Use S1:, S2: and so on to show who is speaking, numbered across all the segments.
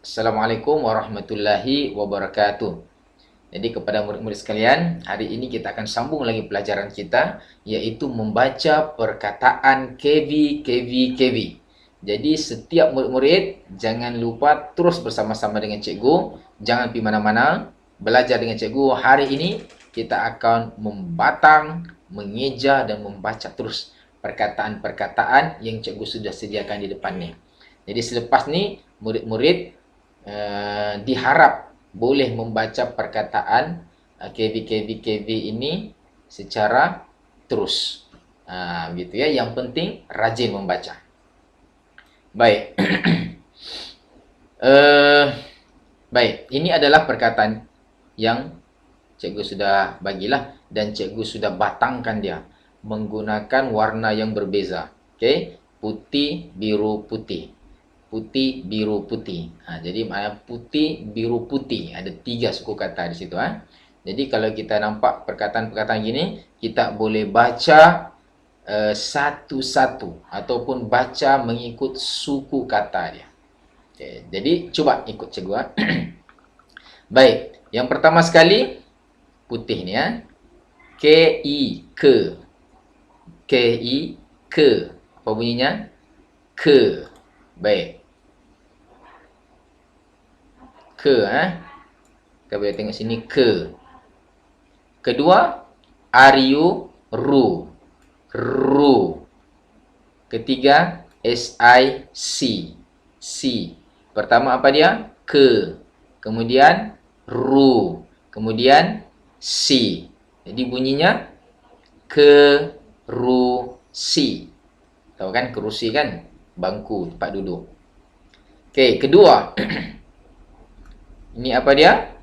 S1: Assalamualaikum warahmatullahi wabarakatuh. Jadi kepada murid-murid sekalian, hari ini kita akan sambung lagi pelajaran kita, iaitu membaca perkataan KV. Jadi setiap murid-murid jangan lupa terus bersama-sama dengan cikgu, jangan pergi mana-mana, belajar dengan cikgu. Hari ini kita akan membatang, mengeja dan membaca terus perkataan-perkataan yang cikgu sudah sediakan di depan ni. Jadi selepas ni murid-murid diharap boleh membaca perkataan KV ini secara terus. Begitu ya. Yang penting rajin membaca. Baik. Baik, ini adalah perkataan yang cikgu sudah bagilah dan cikgu sudah batangkan dia menggunakan warna yang berbeza. Okey, putih, biru, putih. Putih, biru, putih. Jadi makna putih, biru, putih. Ada 3 suku kata di situ. Jadi kalau kita nampak perkataan-perkataan gini, kita boleh baca satu-satu ataupun baca mengikut suku kata dia. Okay, jadi cuba ikut cikgu. Baik, yang pertama sekali putih ni K-I-K. K-I-K. Apa bunyinya? Ke. Baik. Ke, kita boleh tengok sini ke. Kedua, Aryu, ru. Ru. Ketiga, S-I-C. C. Pertama apa dia? Ke. Kemudian ru. Kemudian si. Jadi bunyinya ke, ru, si. Tahu kan kerusi kan? Bangku, tempat duduk. Okey, kedua. Ini apa dia?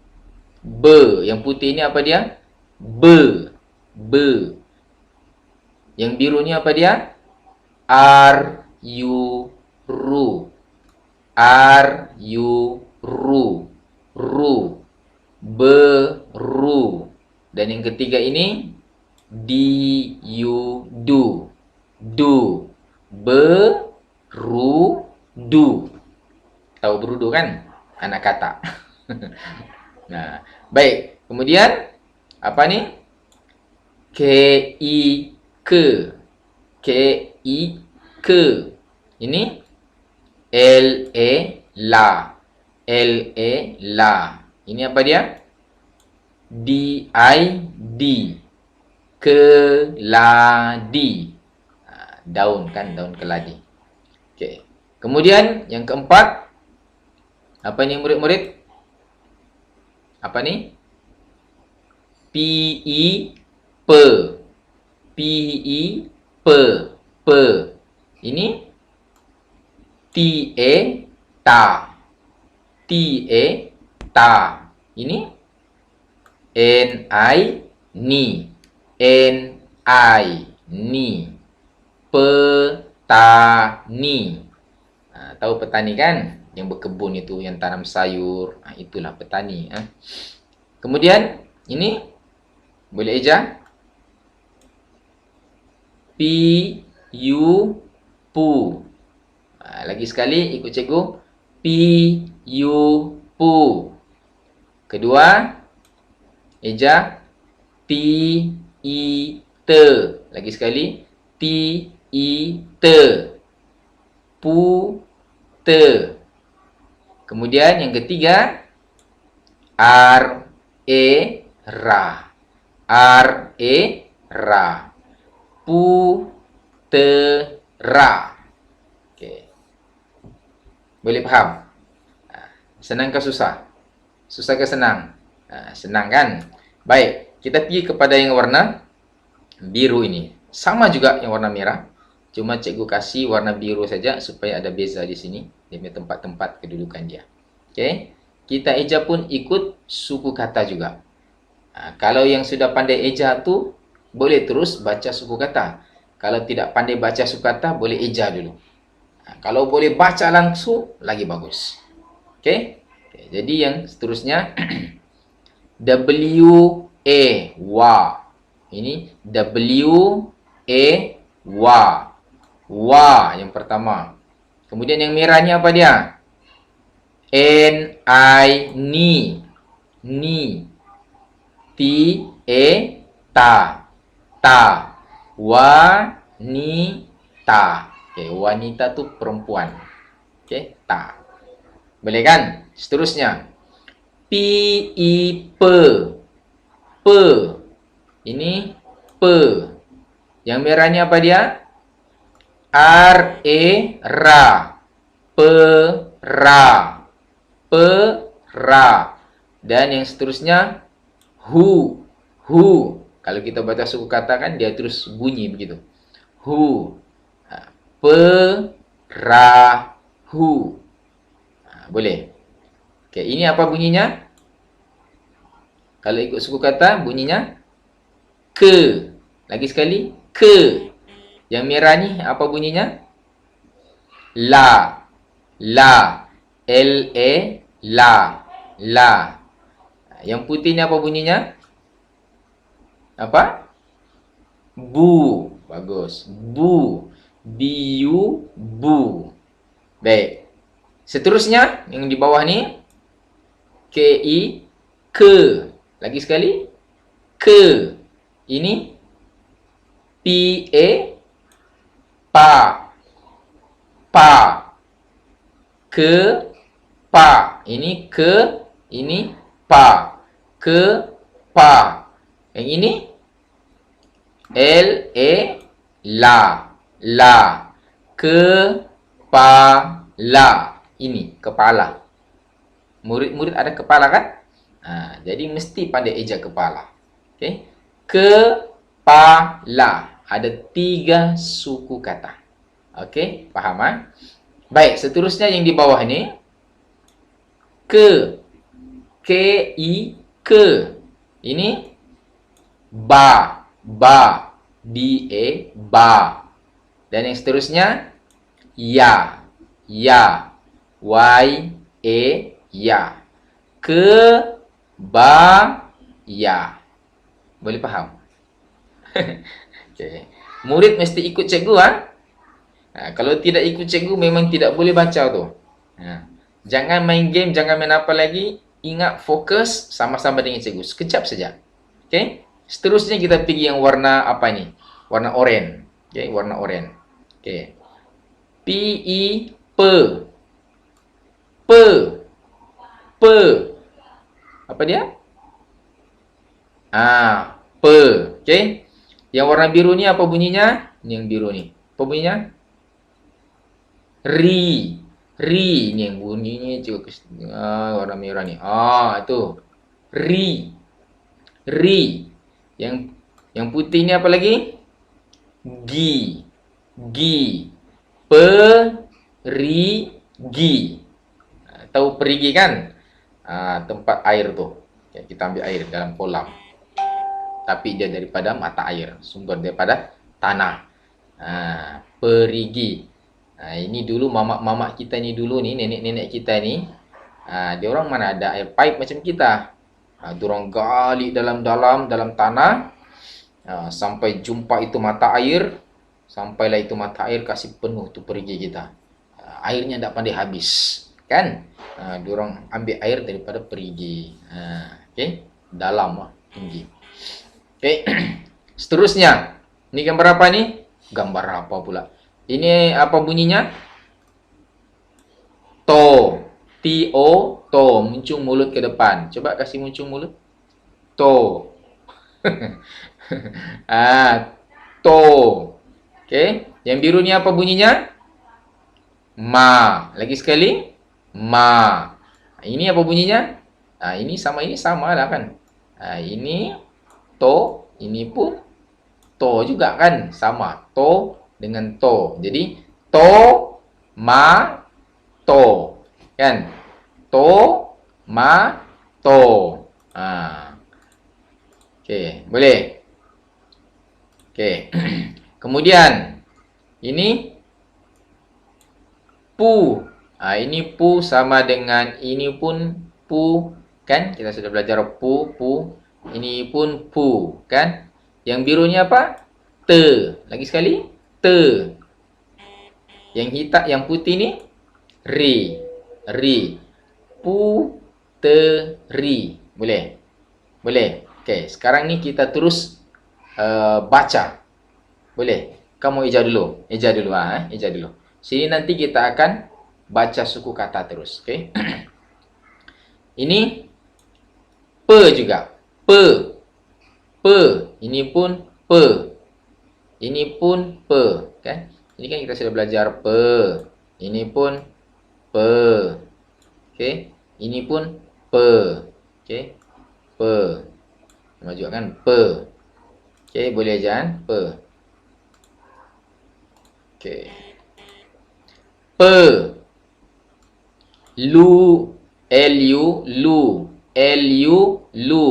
S1: Be. Yang putih ni apa dia? Be. Be. Yang biru ni apa dia? Ar, yu, ru. Ar, yu, ru. Ru. Be, ru. Dan yang ketiga ini di, yu, du. Du. Be, ru, du. Tahu berudu kan? Anak kata. Nah, baik. Kemudian apa ni? K-I-K. K-I-K. Ini L-A, la. L-A, la. Ini apa dia? D-I-D. Keladi. Daun kan, daun keladi. Okey. Kemudian yang keempat, apa ni murid-murid? Apa ni? P-I-P. P-I-P. P. Ini T-A, ta. T-A, ta. Ini N-I, ni. N-I, ni. Petani. Tahu petani kan? Yang berkebun itu, yang tanam sayur. Itulah petani. Kemudian, ini boleh eja. Pi-yu-pu. Lagi sekali, ikut cikgu. Pi-yu-pu. Kedua, eja. Ti-i-te. Lagi sekali. Ti-i-te. Pu-te. Kemudian yang ketiga, R-E-ra. R-E-ra. Putera. Okey. Boleh faham? Senang ke susah? Susah ke senang? Senang kan? Baik, kita pergi kepada yang warna biru ini. Sama juga yang warna merah. Cuma cikgu kasih warna biru saja supaya ada beza di sini. Dia punya tempat-tempat kedudukan dia. Okey. Kita eja pun ikut suku kata juga. Kalau yang sudah pandai eja tu, boleh terus baca suku kata. Kalau tidak pandai baca suku kata, boleh eja dulu. Kalau boleh baca langsung, lagi bagus. Okey. Jadi yang seterusnya, W-A, wa. Ini W-A, wa. Wa yang pertama. Kemudian yang merahnya apa dia? Ni. Ni. Ta. Ta. Wanita. Okey, wanita tu perempuan. Okey, ta. Boleh kan? Seterusnya. Pe. Pe. Ini pe. Yang merah ni apa dia? Ra. Pera. Pera. Dan yang seterusnya hu. Kalau kita baca suku kata kan dia terus bunyi begitu. Perahu. Boleh. Okey, ini apa bunyinya? Kalau ikut suku kata bunyinya ke. Lagi sekali ke. Yang merah ni apa bunyinya? La. La. Yang putih ni apa bunyinya? Apa? Bu. Bagus. Bu. Bu. Baik. Seterusnya yang di bawah ni ke. Lagi sekali ke. Ini pa. Ke pa. Ini ke, ini pa. Ke pa. Yang ini la. Kepala. Ini kepala. Murid-murid ada kepala kan? Jadi mesti pandai eja kepala. Okey. Kepala. Ada 3 suku kata. Okey, faham? Baik, seterusnya yang di bawah ni ke. Ke. Ini ba. Ba. Dan yang seterusnya ya. Ya. Ya. Ya. Boleh faham? Okay. Murid mesti ikut cikgu kalau tidak ikut cikgu memang tidak boleh baca tu. Jangan main game, jangan main apa lagi. Ingat fokus sama-sama dengan cikgu. Sekejap saja. Okey. Seterusnya kita pergi yang warna apa ni? Warna oranye. Okey, warna oranye. Okey. Pe. Apa dia? Pe. Okey. Yang warna biru ni apa bunyinya? Yang biru ni. Apa bunyinya? Ri. Ni yang bunyinya juga warna merah ni. Itu. Ri. Yang putih ni apa lagi? Gi. Perigi. Tahu perigi kan? Tempat air tu. Kita ambil air dalam kolam. Tapi dia daripada mata air. Sumber daripada tanah. Perigi. Ini dulu mamak kita ni dulu ni, nenek-nenek kita ni. Dia orang mana ada air pipe macam kita. Dia orang gali dalam tanah. Sampai jumpa itu mata air. Sampailah itu mata air kasih penuh tu perigi kita. Airnya tak pandai habis. Kan? Dia orang ambil air daripada perigi. Okey? Dalam tinggi. Okey. Seterusnya. Ini gambar apa ni? Gambar apa pula? Ini apa bunyinya? To. To. Muncung mulut ke depan. Coba kasih muncung mulut. To. To. Okey. Yang biru ni apa bunyinya? Ma. Lagi sekali. Ma. Ini apa bunyinya? Ini sama lah kan. Ini to. Ini pun to juga kan. Sama. To dengan to. Jadi to, ma, to. Kan? To, ma, to. Okey, boleh. Okey. Kemudian ini pu. Ini pu sama dengan ini pun pu, kan? Kita sudah belajar pu. Ini pun pu, kan? Yang birunya apa? Te. Lagi sekali. Te. Yang hitam, yang putih ni ri. Puteri. Boleh? Boleh. Okey, sekarang ni kita terus baca. Boleh? Kamu eja dulu. Eja dulu eja dulu. Sini nanti kita akan baca suku kata terus, okey? Ini pe juga. Pe. Pe. Ini pun pe. Ini pun pe, kan? Ini kan kita sudah belajar pe. Ini pun pe. Okey. Ini pun pe. Okey. Pe. Maju kan pe. Okey, boleh aja kan? Pe. Okey. Pe. Lu, lu, lu. Lu, lu.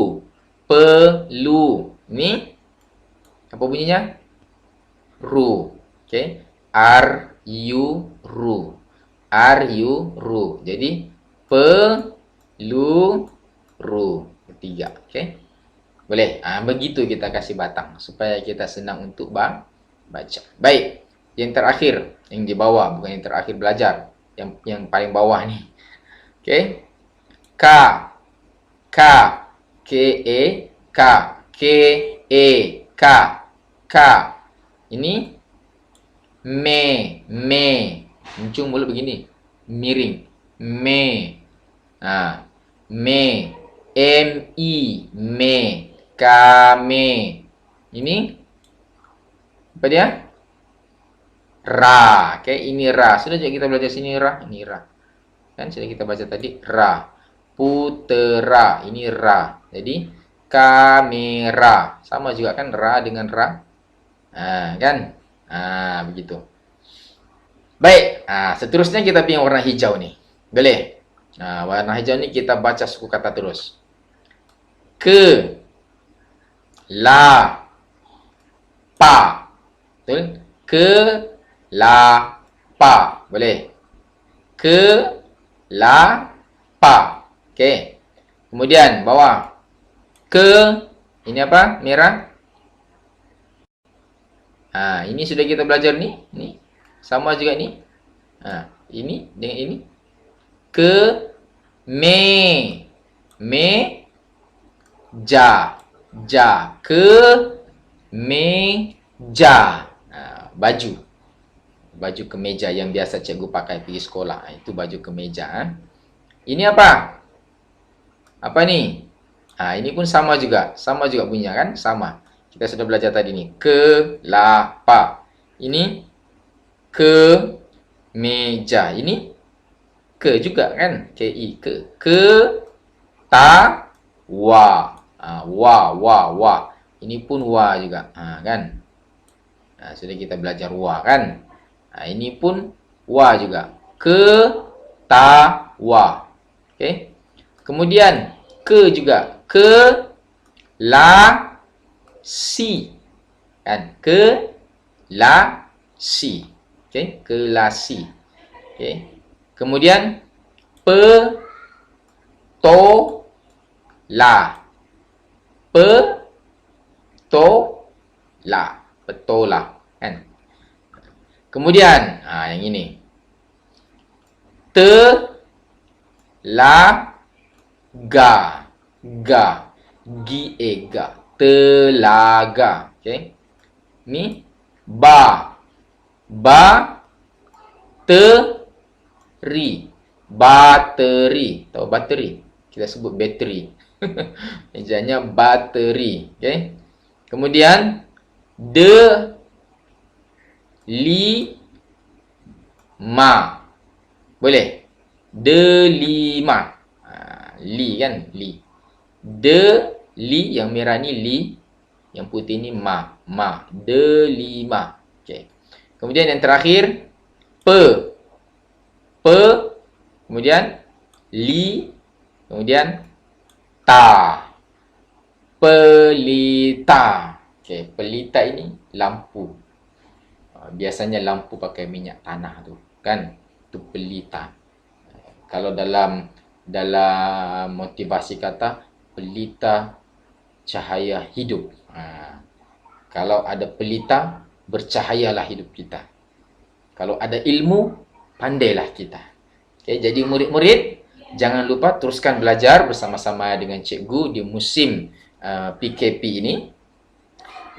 S1: Pelu. Ini apa bunyinya? Ru. Okey. Ru, ru. Ru. Jadi pelu, ru. Ketiga. Okey. Boleh? Begitu kita kasih batang supaya kita senang untuk baca. Baik. Yang terakhir, yang di bawah, bukan yang terakhir belajar. Yang paling bawah ni. Okey. Ka. Ka. K-E. Ka. K-E. Ka. Ka. Ini me. Me. Mencung mulut begini. Miring. Me. Me. M-I. Me. Kame. Ini apa dia? Ra. Okay, ini ra. Sudah juga kita belajar sini ra. Ini ra. Kan sudah kita baca tadi ra. Putera. Ini ra. Jadi kamera. Sama juga kan ra dengan ra. Kan? Begitu. Baik. Seterusnya kita pilih warna hijau nih. Boleh? Warna hijau ni kita baca suku kata terus. Ke. La. Pa. Betul? Ke. La. Pa. Boleh? Ke. La. Pa. Okey. Kemudian bawah. Ke. Ini apa? Merah. Ini sudah kita belajar ni. Ni. Sama juga ni. Ini dengan ini. Ke. Me. Me. Ja. Ja. Ke. Meja. Baju. Baju kemeja yang biasa cikgu pakai pergi sekolah. Itu baju kemeja. Ini apa? Apa ni? Ini pun sama juga. Sama juga bunyinya kan? Sama. Kita sudah belajar tadi ni. Kelapa. Ini ke meja. Ini ke juga kan? K-I. Ke. Ta. Wa. Wa. Ini pun wa juga. Kan? Sudah kita belajar wa kan? Ini pun wa juga. Ke. Ta. Wa. Okey. Kemudian ke juga. Ke. La. Si. Kan? Ke. La. Si. Okey. Kelasi. Okey. Kemudian pe. To. La. Pe. To. La. Petola. Kan? Kemudian yang ini. Te. La. Ga. Ga. G-A. Ga. Telaga. Okey. Ni ba. Ba. Teri. Bateri. Tahu bateri? Kita sebut bateri. Ejanya bateri. Okey. Kemudian de. Li. Ma. Boleh? Delima. Li kan? Li. De. Li. Yang merah ni li. Yang putih ni ma. Ma. Delima. Okey. Kemudian yang terakhir. Pe. Pe. Kemudian. Li. Kemudian. Ta. Pelita. Okey. Pelita ini lampu. Biasanya lampu pakai minyak tanah tu. Kan? Itu pelita. Kalau dalam motivasi kata, pelita cahaya hidup. Kalau ada pelita, bercahayalah hidup kita. Kalau ada ilmu, pandailah kita. Okay, jadi murid-murid, Jangan lupa teruskan belajar bersama-sama dengan cikgu di musim PKP ini.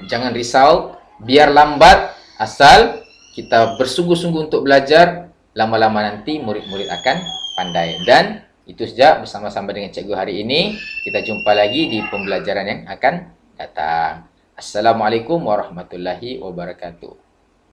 S1: Jangan risau, biar lambat, asal kita bersungguh-sungguh untuk belajar, lama-lama nanti murid-murid akan pandai. Dan itu saja bersama-sama dengan cikgu hari ini. Kita jumpa lagi di pembelajaran yang akan datang. Assalamualaikum warahmatullahi wabarakatuh.